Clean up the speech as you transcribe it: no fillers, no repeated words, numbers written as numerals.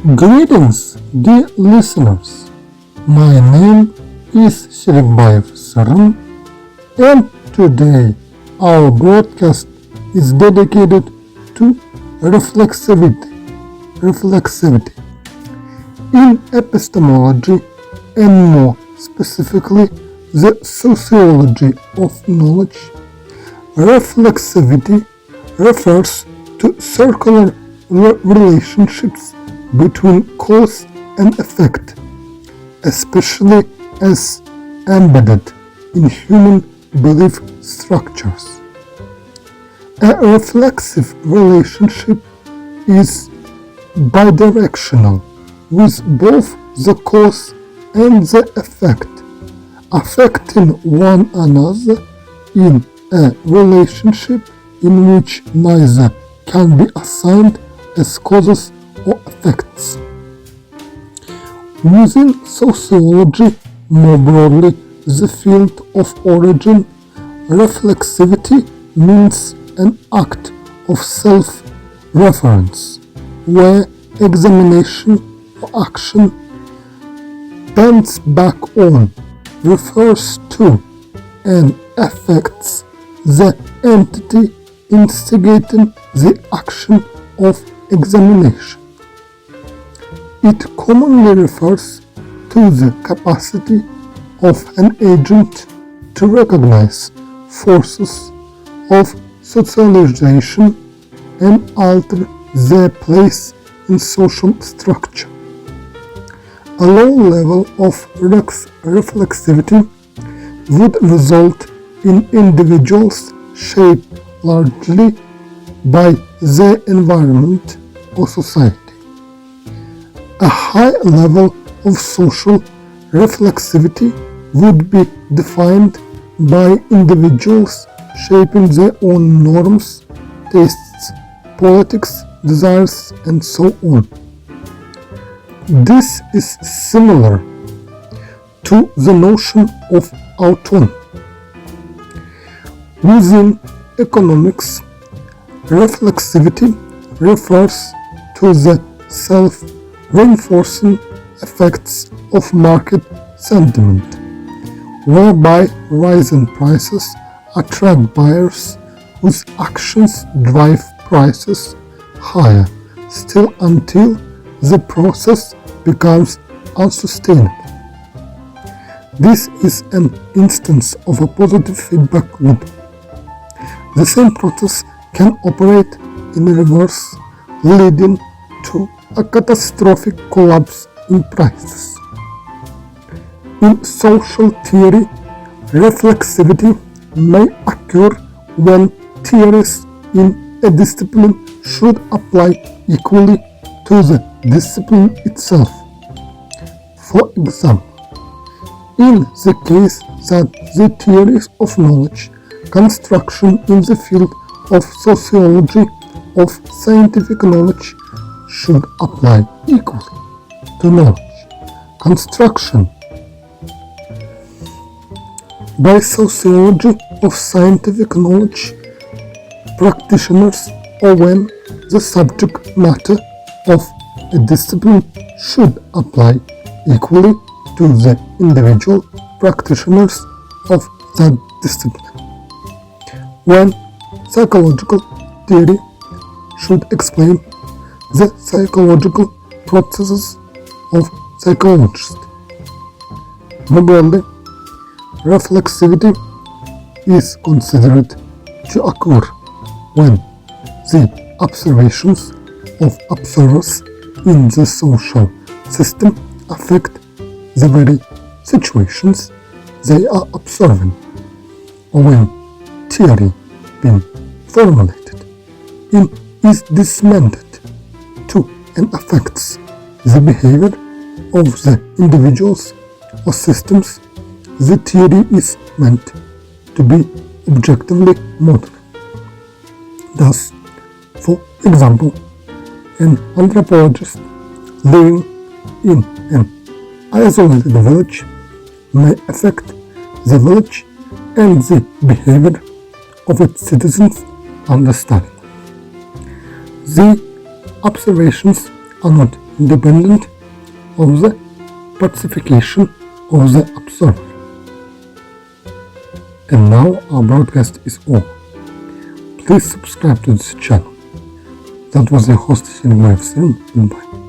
Greetings, dear listeners. My name is Serikbayev Syrym, and today our broadcast is dedicated to reflexivity. In epistemology, and more specifically the sociology of knowledge, reflexivity refers to circular relationships between cause and effect, especially as embedded in human belief structures. A reflexive relationship is bidirectional, with both the cause and the effect affecting one another in a relationship in which neither can be assigned as causes or effects. Within sociology, more broadly the field of origin, reflexivity means an act of self-reference, where examination or action bends back on, refers to, and affects the entity instigating the action of examination. It commonly refers to the capacity of an agent to recognize forces of socialization and alter their place in social structure. A low level of reflexivity would result in individuals shaped largely by their environment or society. A high level of social reflexivity would be defined by individuals shaping their own norms, tastes, politics, desires, and so on. This is similar to the notion of autonomy. Within economics, reflexivity refers to the self-reinforcing effects of market sentiment, whereby rising prices attract buyers whose actions drive prices higher, still until the process becomes unsustainable. This is an instance of a positive feedback loop. The same process can operate in reverse, leading to a catastrophic collapse in prices. In social theory, reflexivity may occur when theories in a discipline should apply equally to the discipline itself. For example, in the case that the theories of knowledge construction in the field of sociology of scientific knowledge should apply equally to knowledge construction by sociology of scientific knowledge practitioners, or when the subject matter of a discipline should apply equally to the individual practitioners of that discipline. When psychological theory should explain the psychological processes of psychologists. More broadly, reflexivity is considered to occur when the observations of observers in the social system affect the very situations they are observing, or when theory being formulated is dismantled to and affects the behavior of the individuals or systems the theory is meant to be objectively modeling. Thus, for example, an anthropologist living in an isolated village may affect the village and the behavior of its citizens understanding. The observations are not independent of the pacification of the observer. And now our broadcast is over. Please subscribe to this channel. That was your host Serikbayev Syrym, and bye.